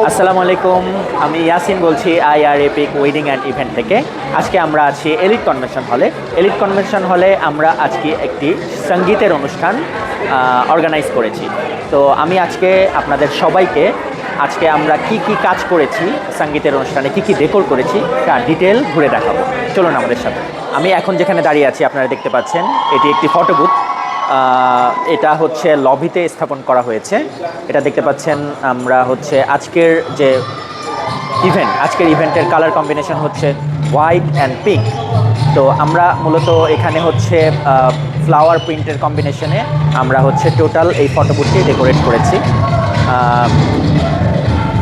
আসসালামু আলাইকুম, আমি ইয়াসিন বলছি IR epic wedding and event থেকে। আজকে আমরা আছি এলিট কনভেনশন হলে। এলিট কনভেনশন হলে আমরা আজকে একটি সঙ্গীতের অনুষ্ঠান অর্গানাইজ করেছি। তো আমি আজকে আপনাদের সবাইকে আজকে আমরা কি কি কাজ করেছি, সঙ্গীতের অনুষ্ঠানে কি কি ডেকোর করেছি তার ডিটেল ঘুরে দেখাবো। চলুন আমাদের সাথে। আমি এখন যেখানে দাঁড়িয়ে আছি আপনারা দেখতে পাচ্ছেন, এটি একটি ফটো বুথ। এটা হচ্ছে লবিতে স্থাপন করা হয়েছে। এটা দেখতে পাচ্ছেন আমরা হচ্ছে আজকের ইভেন্টের কালার কম্বিনেশন হচ্ছে হোয়াইট অ্যান্ড পিঙ্ক। তো আমরা মূলত এখানে হচ্ছে ফ্লাওয়ার প্রিন্টের কম্বিনেশনে আমরা হচ্ছে টোটাল এই ফটোবুথটি ডেকোরেট করেছি।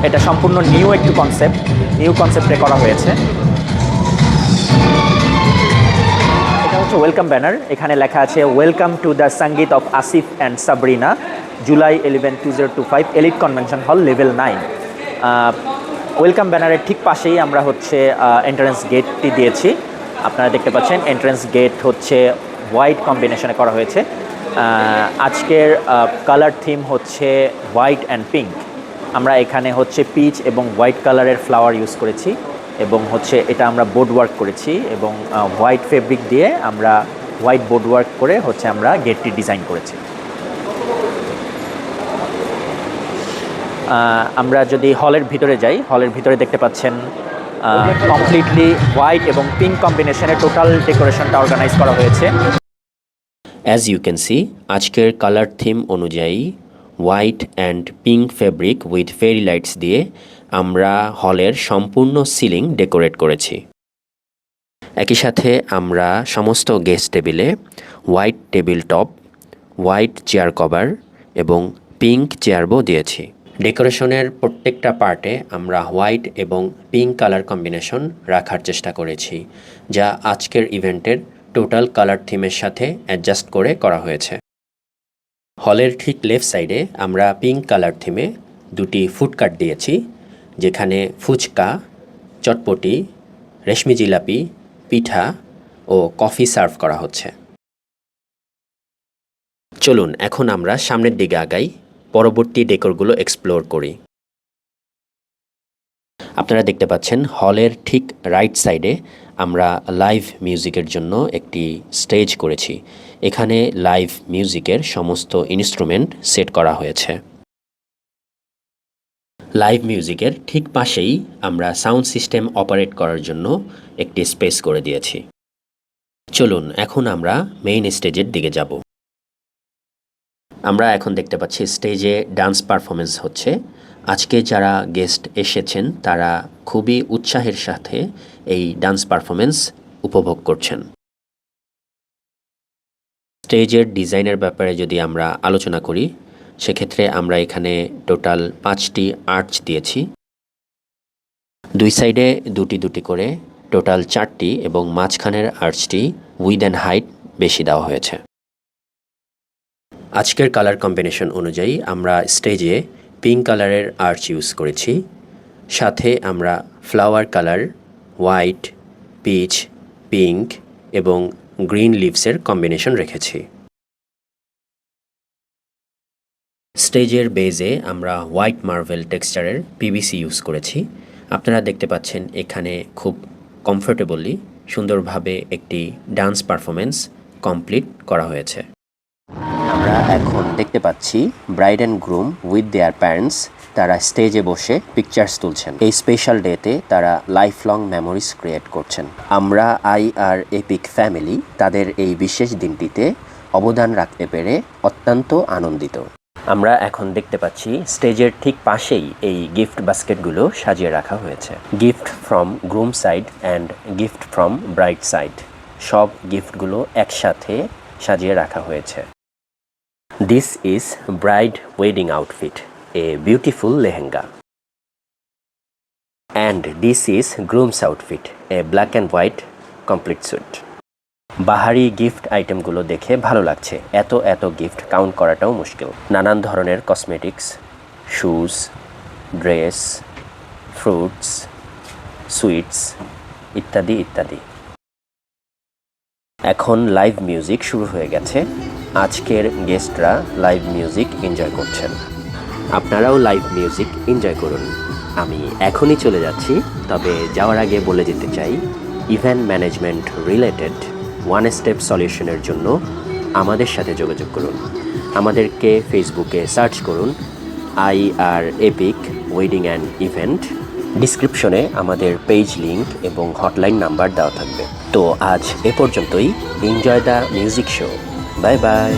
এটা সম্পূর্ণ নিউ কনসেপ্টে করা হয়েছে। ওয়েলকাম ব্যানার, এখানে লেখা আছে ওয়েলকাম টু দ্য সঙ্গীত of Asif and Sabrina, July 11, 2025, elite convention hall, level 9। Welcome ব্যানারের ঠিক পাশেই আমরা হচ্ছে এন্ট্রান্স গেটটি দিয়েছি। আপনারা দেখতে পাচ্ছেন এন্ট্রান্স গেট হচ্ছে হোয়াইট কম্বিনেশনে করা হয়েছে। আজকের কালার থিম হচ্ছে হোয়াইট অ্যান্ড পিঙ্ক। আমরা এখানে হচ্ছে পিচ এবং হোয়াইট কালারের ফ্লাওয়ার ইউজ করেছি এবং হচ্ছে এটা আমরা বোর্ড ওয়ার্ক করেছি এবং হোয়াইট ফেব্রিক দিয়ে আমরা হোয়াইট বোর্ড ওয়ার্ক করে হচ্ছে আমরা গেটটি ডিজাইন করেছি। আমরা যদি হলের ভিতরে যাই, হলের ভিতরে দেখতে পাচ্ছেন কমপ্লিটলি হোয়াইট এবং পিঙ্ক কম্বিনেশনে টোটাল ডেকোরেশনটা অর্গানাইজ করা হয়েছে। অ্যাজ ইউ ক্যান সি, আজকের কালার থিম অনুযায়ী white and pink fabric with fairy lights দিয়ে আমরা হলের সম্পূর্ণ সিলিং ডেকোরেট করেছি। একই সাথে আমরা সমস্ত গেস্ট টেবিলে white table top, white chair cover এবং পিঙ্ক চেয়ারও দিয়েছি। ডেকোরেশনের প্রত্যেকটা পার্টে আমরা হোয়াইট এবং পিঙ্ক কালার কম্বিনেশন রাখার চেষ্টা করেছি, যা আজকের ইভেন্টের টোটাল কালার থিমের সাথে অ্যাডজাস্ট করে করা হয়েছে। হলের ঠিক লেফট সাইডে আমরা পিঙ্ক কালার থিমে দুটি ফুড কার্ট দিয়েছি, যেখানে ফুচকা, চটপটি, রেশমি জিলাপি, পিঠা ও কফি সার্ভ করা হচ্ছে। চলুন এখন আমরা সামনের দিকে আগাই, পরবর্তী ডেকোরগুলো এক্সপ্লোর করি। আপনারা দেখতে পাচ্ছেন হলের ঠিক রাইট সাইডে আমরা লাইভ মিউজিকের জন্য একটি স্টেজ করেছি। এখানে লাইভ মিউজিকের সমস্ত ইনস্ট্রুমেন্ট সেট করা হয়েছে। লাইভ মিউজিকের ঠিক পাশেই আমরা সাউন্ড সিস্টেম অপারেট করার জন্য একটি স্পেস করে দিয়েছি। চলুন এখন আমরা মেইন স্টেজের দিকে যাব। আমরা এখন দেখতে পাচ্ছি স্টেজে ডান্স পারফরমেন্স হচ্ছে। আজকে যারা গেস্ট এসেছেন তারা খুবই উৎসাহের সাথে এই ডান্স পারফরমেন্স উপভোগ করছেন। স্টেজের ডিজাইনের ব্যাপারে যদি আমরা আলোচনা করি, সেক্ষেত্রে আমরা এখানে টোটাল 5টি আর্চ দিয়েছি। দুই সাইডে দুটি দুটি করে টোটাল 4টি এবং মাঝখানের আর্চটি উইথ অ্যান্ড হাইট বেশি দেওয়া হয়েছে। আজকের কালার কম্বিনেশন অনুযায়ী আমরা স্টেজে পিঙ্ক কালারের আর্চ ইউজ করেছি, সাথে আমরা flower colour, white, peach, pink এবং গ্রিন লিভসের কম্বিনেশন রেখেছি। স্টেজের বেজে আমরা হোয়াইট মার্বেল টেক্সচারের পিভিসি ইউজ করেছি। আপনারা দেখতে পাচ্ছেন এখানে খুব কমফোর্টেবলি সুন্দরভাবে একটি ডান্স পারফরমেন্স কমপ্লিট করা হয়েছে। আমরা এখন দেখতে পাচ্ছি bride and groom with their parents, তারা স্টেজে বসে পিকচার্স তুলছেন। এই স্পেশাল ডেতে তারা লাইফ লং মেমোরিজ ক্রিয়েট করছেন। আমরা আইআর এপিক ফ্যামিলি তাদের এই বিশেষ দিনটিতে অবদান রাখতে পেরে অত্যন্ত আনন্দিত। আমরা এখন দেখতে পাচ্ছি স্টেজের ঠিক পাশেই এই গিফট বাস্কেটগুলো সাজিয়ে রাখা হয়েছে। Gift from groom side and gift from bride side, সব গিফটগুলো একসাথে সাজিয়ে রাখা হয়েছে। This is bride wedding outfit, a beautiful lehenga, and this is groom's outfit, a black and white complete suit. বাহারি গিফট আইটেমগুলো দেখে ভালো লাগছে। এত গিফট কাউন্ট করাটাও মুশকিল। নানান ধরনের cosmetics, shoes, dress, fruits, sweets ইত্যাদি ইত্যাদি। এখন লাইভ মিউজিক শুরু হয়ে গেছে। আজকের গেস্টরা লাইভ মিউজিক এনজয় করছেন। আপনারাও লাইভ মিউজিক এনজয় করুন। আমি এখনই চলে যাচ্ছি, তবে যাওয়ার আগে বলে যেতে চাই event management related one step সলিউশনের জন্য আমাদের সাথে যোগাযোগ করুন। আমাদেরকে ফেসবুকে সার্চ করুন IR epic wedding and event. ডিসক্রিপশনে আমাদের পেজ লিংক এবং হটলাইন নাম্বার দেওয়া থাকবে। তো আজ এ পর্যন্তই। Enjoy the music show. Bye bye.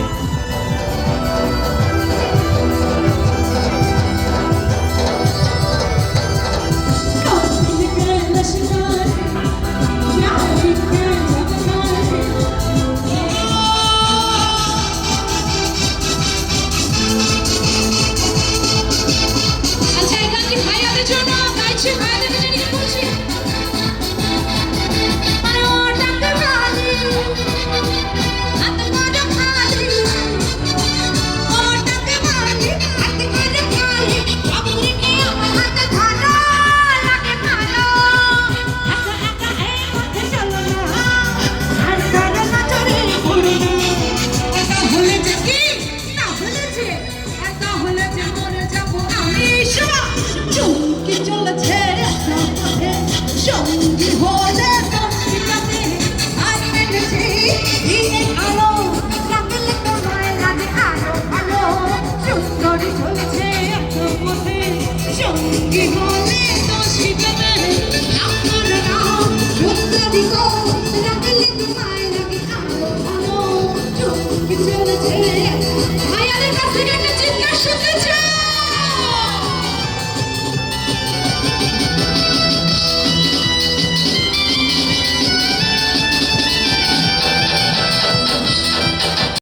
আচ্ছা, এই গানটি ভাইয়াদের জন্য গাইছি, ভাইয়াদের জন্য কি বলছি? আরে ও ডাকে ভালি, হাত করে ভালি, ও ডাকে ভালি, হাত করে ভালি, বাবুরে কি আমার হাতে ধরো, লাগে ভালো, একা একা এই পথে চলো না, আর করে না চলে ঘুরে, একা হলে যে কি, না হলে যে, একা হলে যে মরে যাবো আমি। চুমকি চলেছে পথে, সঙ্গী হলে সঙ্গী যাবে, আর পেটেছি দিনের আলো, লাগলে তোমায় লাগে আরো ভালো। সুন্দরী চলেছে পথে, সঙ্গী হলে দোষী যাবে, আপনার নাম সুন্দরী গো, লাগলে তোমায় লাগে আরো ভালো। চুমকি চলেছে ভাইয়াদের কাছ থেকে একটা চিৎকার শুনতে চাই।